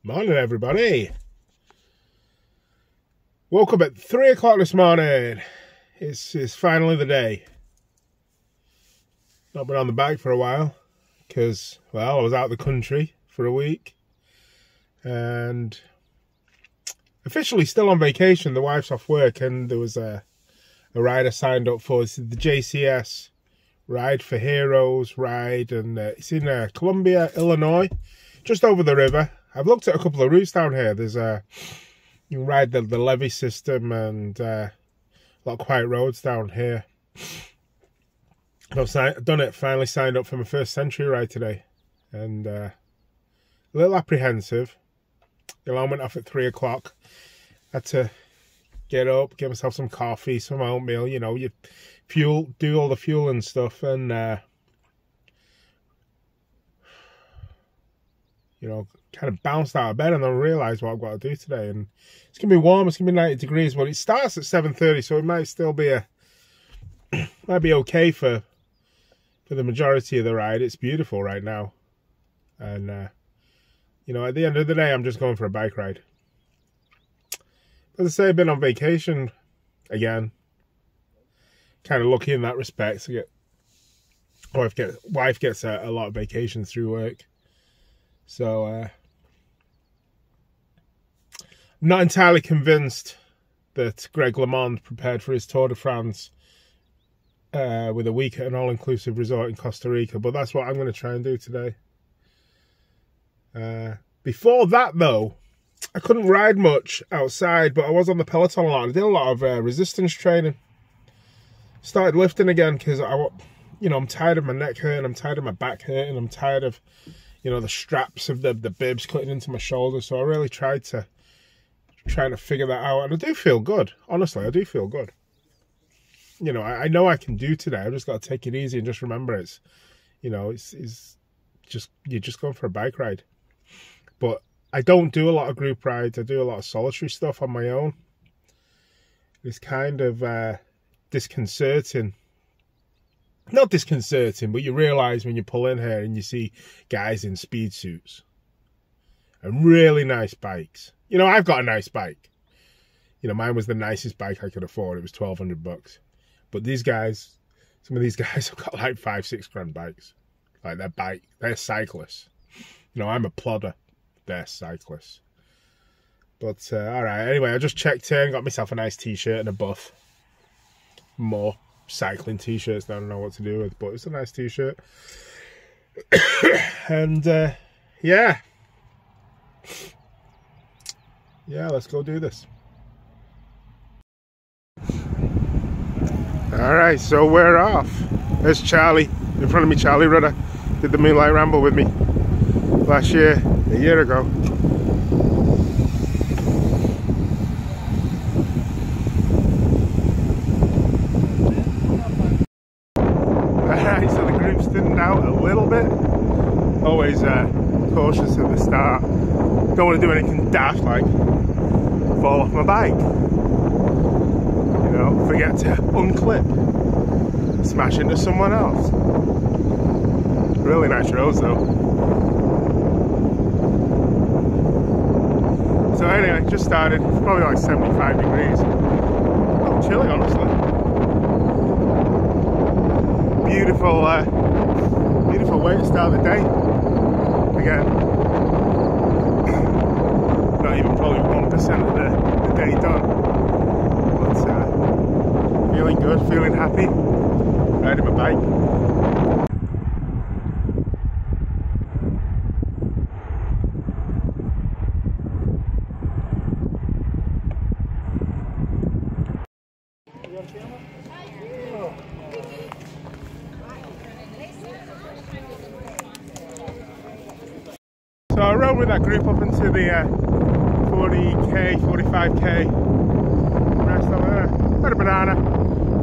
Morning, everybody. Woke up at 3 o'clock this morning. It's finally the day. Not been on the bike for a while because, well, I was out of the country for a week and officially still on vacation. The wife's off work and there was a ride I signed up for. This is the JCS Ride for Heroes ride, and it's in Columbia, Illinois, just over the river. I've looked at a couple of routes down here. There's you can ride the levee system and a lot of quiet roads down here. I've done it, finally signed up for my first century ride today. And a little apprehensive. The alarm went off at 3 o'clock. Had to get up, get myself some coffee, some oatmeal, you know, you do all the fuel and stuff, and you know, kind of bounced out of bed and then realised what I've got to do today. And it's gonna be warm, it's gonna be 90 degrees, but it starts at 7:30, so it might still be might be okay for the majority of the ride. It's beautiful right now, and you know, at the end of the day, I'm just going for a bike ride. As I say, I've been on vacation again. Kind of lucky in that respect. Wife gets a lot of vacations through work. So, I'm not entirely convinced that Greg LeMond prepared for his Tour de France with a week at an all-inclusive resort in Costa Rica, but that's what I'm going to try and do today. Before that, though, I couldn't ride much outside, but I was on the Peloton a lot. I did a lot of resistance training. Started lifting again because you know, I'm tired of my neck hurting, I'm tired of my back hurting, I'm tired of, you know, the straps of the bibs cutting into my shoulders. So I really tried to figure that out, and I do feel good. Honestly, I do feel good. You know, I know I can do today. I've just got to take it easy and just remember it's, you know, it's just, you're just going for a bike ride. But I don't do a lot of group rides. I do a lot of solitary stuff on my own. It's kind of disconcerting. Not disconcerting, but you realise when you pull in here and you see guys in speed suits and really nice bikes. You know, I've got a nice bike. You know, mine was the nicest bike I could afford. It was $1,200. But these guys, some of these guys have got like $5-6 grand bikes. Like they're cyclists. You know, I'm a plodder. They're cyclists. But all right, anyway, I just checked in, got myself a nice t-shirt and a buff. More cycling t-shirts that I don't know what to do with, but it's a nice t-shirt. And yeah, let's go do this. All right, so we're off. There's Charlie in front of me. Charlie Rudder did the Moonlight Ramble with me last year, a year ago. Alright, so the group's thinned out a little bit. Always cautious at the start. Don't want to do anything daft like fall off my bike. You know, forget to unclip. Smash into someone else. Really nice roads though. So anyway, just started. It's probably like 75 degrees. Not chilly, honestly. Beautiful, beautiful way to start the day. Again, not even probably 1% of the day done. But feeling good, feeling happy, riding my bike. So I rode with that group up into the 40k, 45k. Rest over there. Got a banana,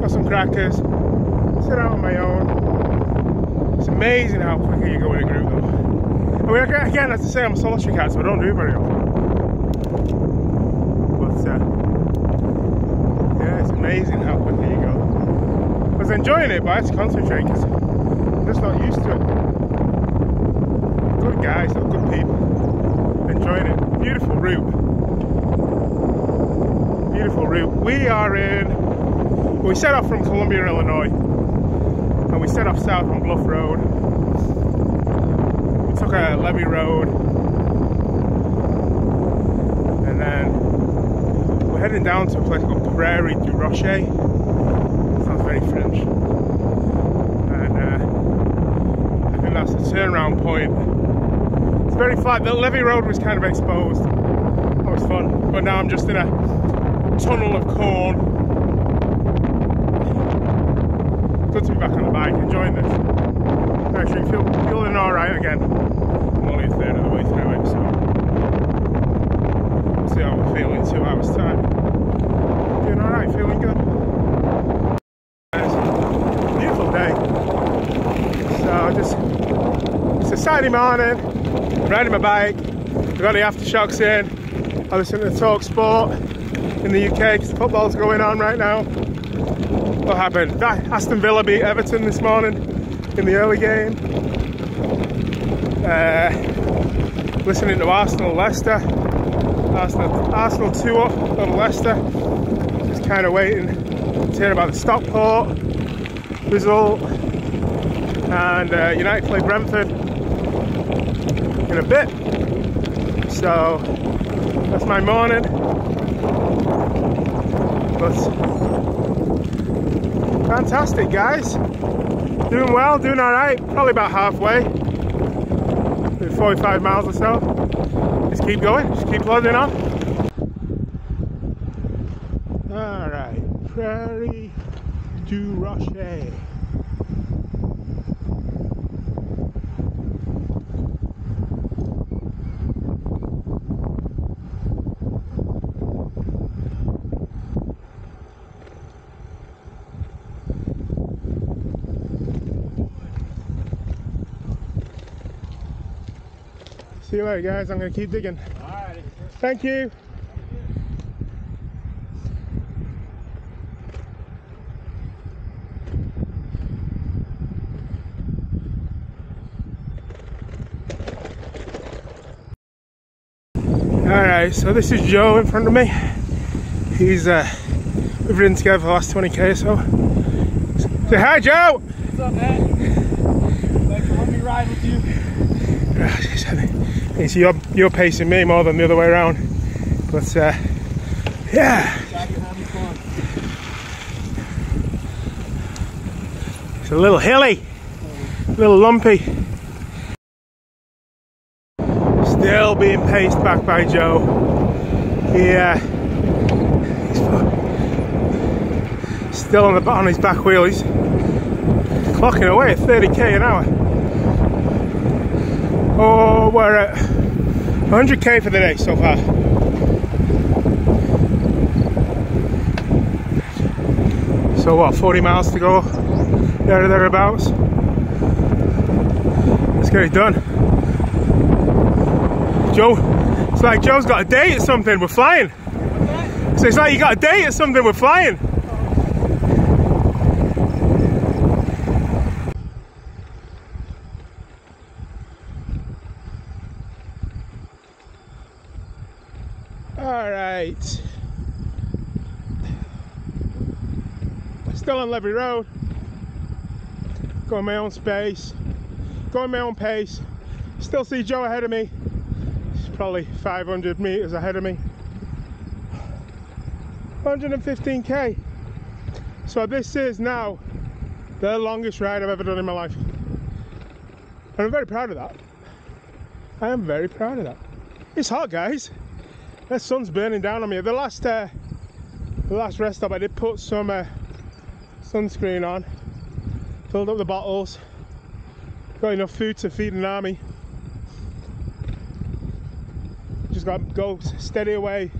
got some crackers, sit out on my own. It's amazing how quickly you go in a group though. I mean, again, as I say, I'm a solitary cat, so I don't do it very often. But yeah, it's amazing how quickly you go. I was enjoying it, but I had to concentrate because I'm just not used to it. Good guys, good people. Enjoying it. Beautiful route. Beautiful route. We are in... We set off from Columbia, Illinois. And we set off south on Bluff Road. We took a Levy Road. And then we're heading down to a place called Prairie du Rocher. Sounds very French. And I think that's the turnaround point. It's very flat. The Levy Road was kind of exposed. That was fun. But now I'm just in a tunnel of corn. Good to be back on the bike, enjoying this. I'm actually feeling alright again. I'm only a third of the way through it, so we'll see how we're feeling in 2 hours time. Doing alright, feeling good. Beautiful day. So it's a Saturday morning, riding my bike, we've got the aftershocks in, I listen to Talk Sport in the UK because football's going on right now. What happened? Aston Villa beat Everton this morning in the early game. Listening to Arsenal-Leicester. Arsenal 2-up over Leicester. Just kind of waiting to hear about the Stockport result. And United play Brentford in a bit. So that's my morning. But fantastic, guys. Doing well, doing alright. Probably about halfway. 45 miles or so. Just keep going, just keep plodding on. Alright, Prairie du Rocher. See you later, guys. I'm going to keep digging. Alright. Thank you. Alright, so this is Joe in front of me. He's we've ridden together for the last 20k or so. Say hi, Joe! What's up, man? Thanks for letting me ride with you. You're pacing me more than the other way around, but yeah, it's a little hilly, a little lumpy. Still being paced back by Joe. He's still on his back wheel. He's clocking away at 30k an hour. Oh, we're at 100k for the day so far. So what, 40 miles to go, there or thereabouts. Let's get it done. Joe, it's like Joe's got a date or something, we're flying. So it's like you got a date or something, we're flying. Alright, still on Levy Road, going my own space, going my own pace, still see Joe ahead of me, he's probably 500 meters ahead of me, 115k, so this is now the longest ride I've ever done in my life, and I'm very proud of that. I am very proud of that. It's hot, guys. The sun's burning down on me. The last rest stop I did put some sunscreen on, filled up the bottles, got enough food to feed an army. Just got to go steady away,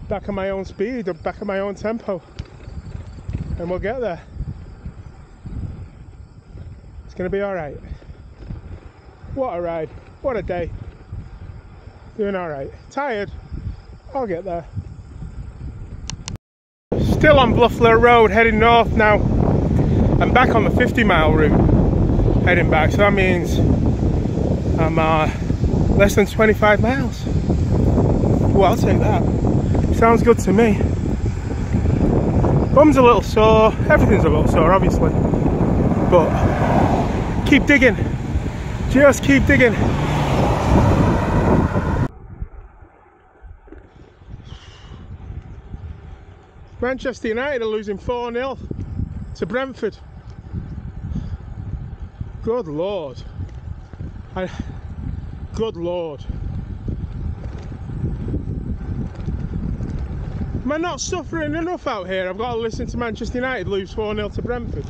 back at my own speed, or back at my own tempo, and we'll get there. It's gonna be alright. What a ride, what a day. Doing alright. Tired, I'll get there. Still on Bluffler Road, heading north now. I'm back on the 50-mile route, heading back. So that means I'm Less than 25 miles. Well, I'll take that. Sounds good to me. Bum's a little sore. Everything's a little sore, obviously. But keep digging. Just keep digging. Manchester United are losing 4-0 to Brentford. Good Lord. Good Lord. Am I not suffering enough out here? I've got to listen to Manchester United lose 4-0 to Brentford.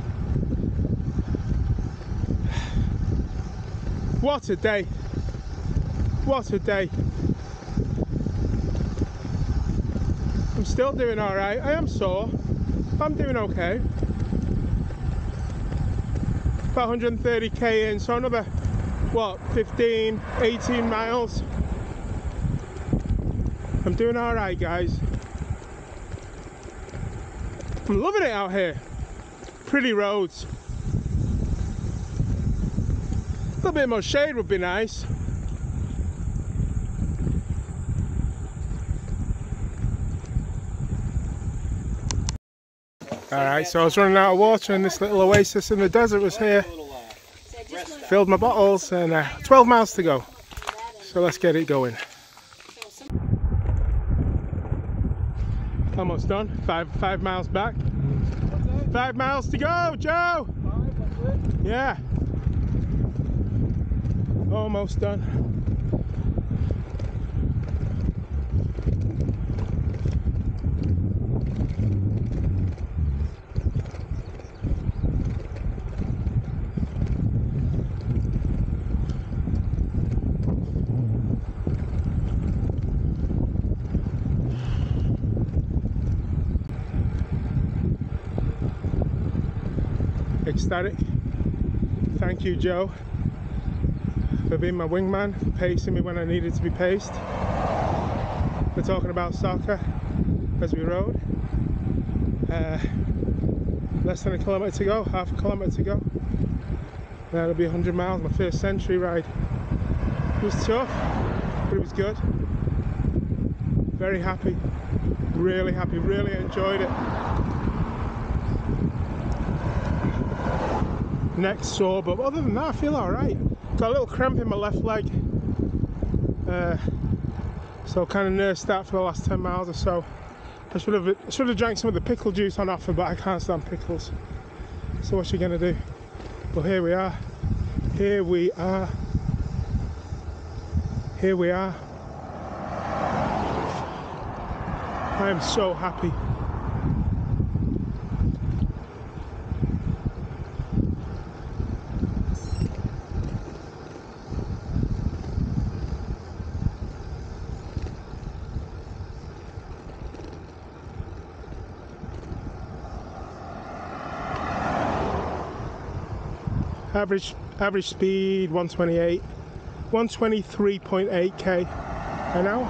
What a day. What a day. I'm still doing alright. I am sore. I'm doing okay. About 130k in, so another, what, 15, 18 miles. I'm doing alright, guys. I'm loving it out here. Pretty roads. A little bit more shade would be nice. Alright, so I was running out of water and this little oasis in the desert was here. Filled my bottles and 12 miles to go. So let's get it going. Almost done. Five miles back. 5 miles to go, Joe! Yeah. Almost done. Ecstatic. Thank you, Joe, for being my wingman, for pacing me when I needed to be paced. We're talking about soccer as we rode. Less than a kilometre to go, half a kilometre to go. That'll be 100 miles, my first century ride. It was tough, but it was good. Very happy, really enjoyed it. Neck sore, but other than that I feel alright. Got a little cramp in my left leg, so kind of nursed that for the last 10 miles or so. I should have drank some of the pickle juice on offer, but I can't stand pickles, so what's you gonna do? But here we are, here we are, here we are. I am so happy. Average speed 128, 123.8k an hour.